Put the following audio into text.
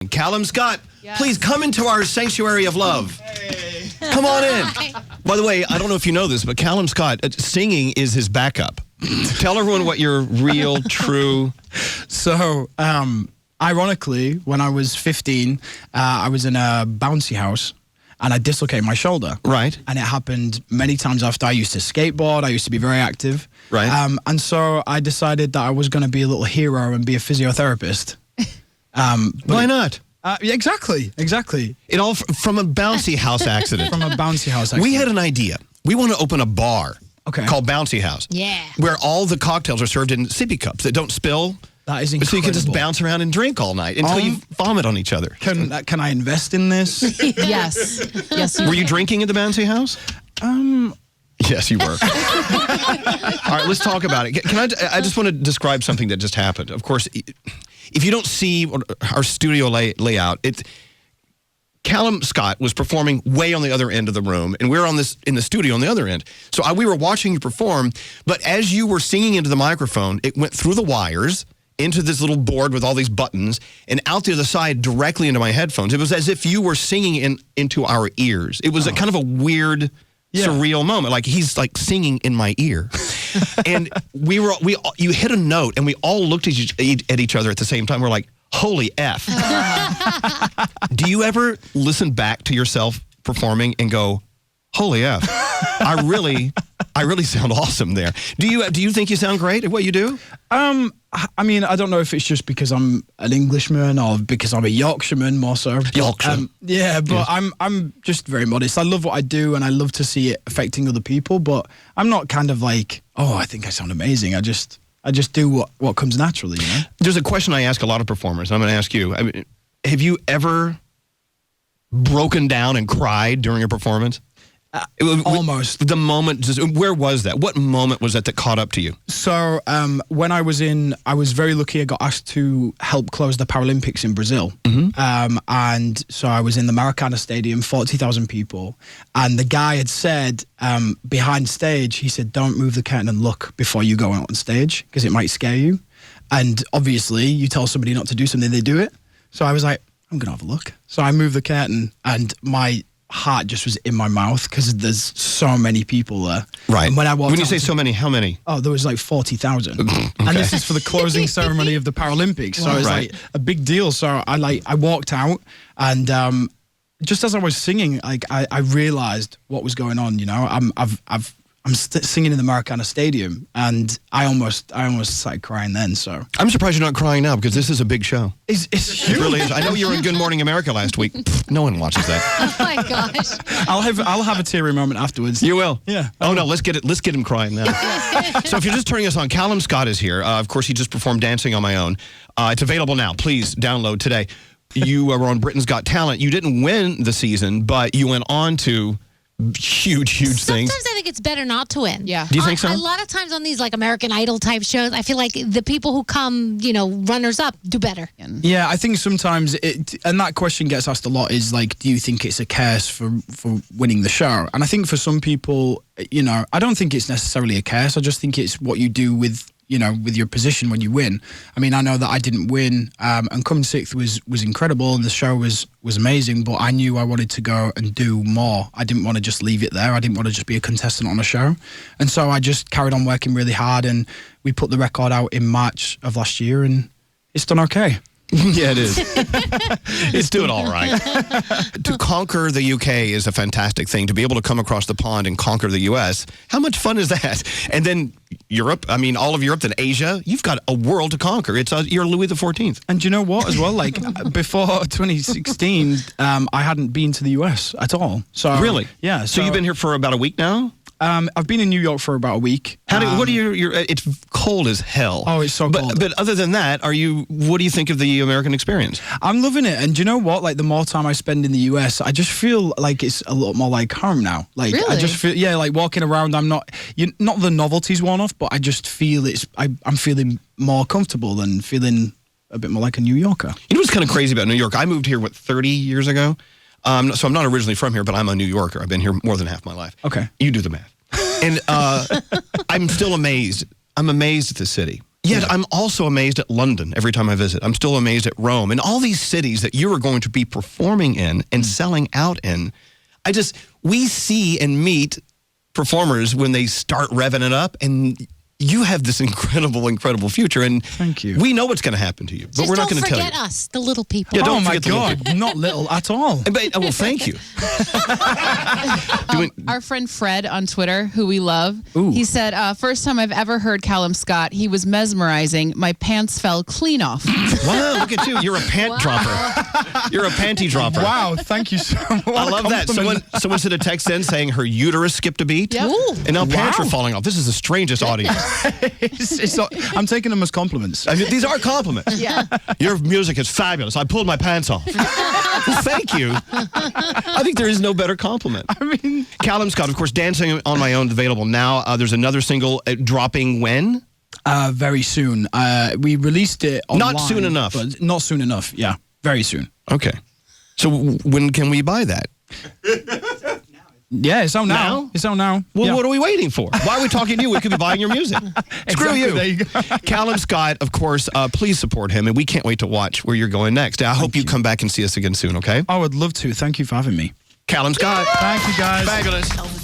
Calum Scott, please come into our sanctuary of love. Hey. Come on in. By the way, I don't know if you know this, but Calum Scott, singing is his backup. Tell everyone what your real, true... So, ironically, when I was 15, I was in a bouncy house and I dislocated my shoulder. Right. And it happened many times after. I used to skateboard. I used to be very active. Right. And so I decided that I was going to be a little hero and be a physiotherapist. Why not? Yeah, exactly. It all from a bouncy house accident. From a bouncy house accident. We had an idea. We want to open a bar called Bouncy House. Yeah. Where all the cocktails are served in sippy cups that don't spill. That is incredible. So you can just bounce around and drink all night until you vomit on each other. Can I invest in this? Yes. Yes. Were you drinking at the Bouncy House? Yes, you were. All right, let's talk about it. I just want to describe something that just happened. Of course, if you don't see our studio layout, Calum Scott was performing way on the other end of the room, and we're in the studio on the other end. So we were watching you perform, but as you were singing into the microphone, it went through the wires into this little board with all these buttons and out the other side directly into my headphones. It was as if you were singing into our ears. It was a kind of a weird... surreal moment, like he's like singing in my ear, and you hit a note, and we all looked at each other at the same time. We're like, "Holy F!" Do you ever listen back to yourself performing and go, "Holy F! I really sound awesome there." Do you think you sound great at what you do? I mean, I don't know if it's just because I'm an Englishman or because I'm a Yorkshireman more so. Yorkshire. But I'm just very modest. I love what I do and I love to see it affecting other people, but I'm not kind of like, oh, I think I sound amazing. I just do what comes naturally, you know? There's a question I ask a lot of performers, and I'm going to ask you. I mean, have you ever broken down and cried during a performance? Almost. The moment, where was that? What moment was that caught up to you? So when I was very lucky. I got asked to help close the Paralympics in Brazil. And so I was in the Maracana Stadium, 40,000 people. And the guy had said behind stage, he said, don't move the curtain and look before you go out on stage because it might scare you. And obviously you tell somebody not to do something, they do it. So I was like, I'm going to have a look. So I moved the curtain and my heart just was in my mouth because there's so many people there. Right. And when you say so many, how many? Oh, there was like 40,000. And this is for the closing ceremony of the Paralympics. So it's like a big deal. So I walked out and just as I was singing, like I realized what was going on, you know. I'm singing in the Maracana Stadium, and I almost started crying then. So I'm surprised you're not crying now because this is a big show. It's huge. It really is. I know you were in Good Morning America last week. No one watches that. Oh my gosh! I'll have a teary moment afterwards. You will. Yeah. Oh no, let's get him crying now. So if you're just turning us on, Calum Scott is here. Of course, he just performed Dancing on My Own. It's available now. Please download today. You were on Britain's Got Talent. You didn't win the season, but you went on to huge things. Sometimes I think it's better not to win. Yeah. Do you think so? A lot of times on these like American Idol type shows, I feel like the people who come, runners up do better. Yeah, I think sometimes and that question gets asked a lot is like, do you think it's a curse for winning the show? And I think for some people, I don't think it's necessarily a curse. I just think it's what you do with your position when you win. I mean, I know that I didn't win, and coming sixth was incredible, and the show was amazing, but I knew I wanted to go and do more. I didn't want to just leave it there. I didn't want to just be a contestant on a show. And so I just carried on working really hard, and we put the record out in March of last year, and it's done okay. Yeah, it is. It's doing all right. To conquer the UK is a fantastic thing. To be able to come across the pond and conquer the US, how much fun is that? And then Europe, I mean, all of Europe, then Asia, you've got a world to conquer. You're Louis XIV. And you know what, as well? Like, before 2016, I hadn't been to the US at all. So really? Yeah. So you've been here for about a week now? I've been in New York for about a week. It's cold as hell. Oh, it's so cold. But other than that, what do you think of the American experience? I'm loving it. And do you know what? Like, the more time I spend in the US, I just feel like it's a lot more like home now. Like, really? I just feel, like walking around, not the novelty's worn off, but I just feel I'm feeling more comfortable and feeling a bit more like a New Yorker. You know what's kind of crazy about New York? I moved here, 30 years ago? So I'm not originally from here, but I'm a New Yorker. I've been here more than half my life. Okay. You do the math. And I'm still amazed. I'm amazed at the city. Yet I'm also amazed at London every time I visit. I'm still amazed at Rome and all these cities that you are going to be performing in and selling out in. We see and meet performers when they start revving it up, and you have this incredible future, and thank you. We know what's going to happen to you, but we're not going to tell you. Don't forget us, the little people. Yeah, don't oh my forget the little God, people. not little at all. Well, thank you. Our friend Fred on Twitter, who we love, Ooh. he said, first time I've ever heard Calum Scott. He was mesmerizing. My pants fell clean off. Wow, look at you. You're a pant dropper. You're a panty dropper. Wow, thank you so much. I love that. Someone sent a text in saying her uterus skipped a beat. Yep. Ooh. And now pants Wow. are falling off. This is the strangest audience. It's not, I'm taking them as compliments. I mean, these are compliments. Yeah. Your music is fabulous. I pulled my pants off. Well, thank you. I think there is no better compliment. I mean, Calum Scott, of course, Dancing on My Own is available now. There's another single dropping when? very soon. We released it online. Not soon enough. But not soon enough, yeah. Very soon. Okay. So when can we buy that? Yeah, it's out now. Now? It's out now. Well, Yeah. what are we waiting for? Why are we talking to you? We could be buying your music. Screw Exactly, you. there you go. Callum Scott, of course, please support him, and we can't wait to watch where you're going next. I hope you come back and see us again soon, okay? I would love to. Thank you for having me. Callum Scott. Thank you, guys. Fabulous.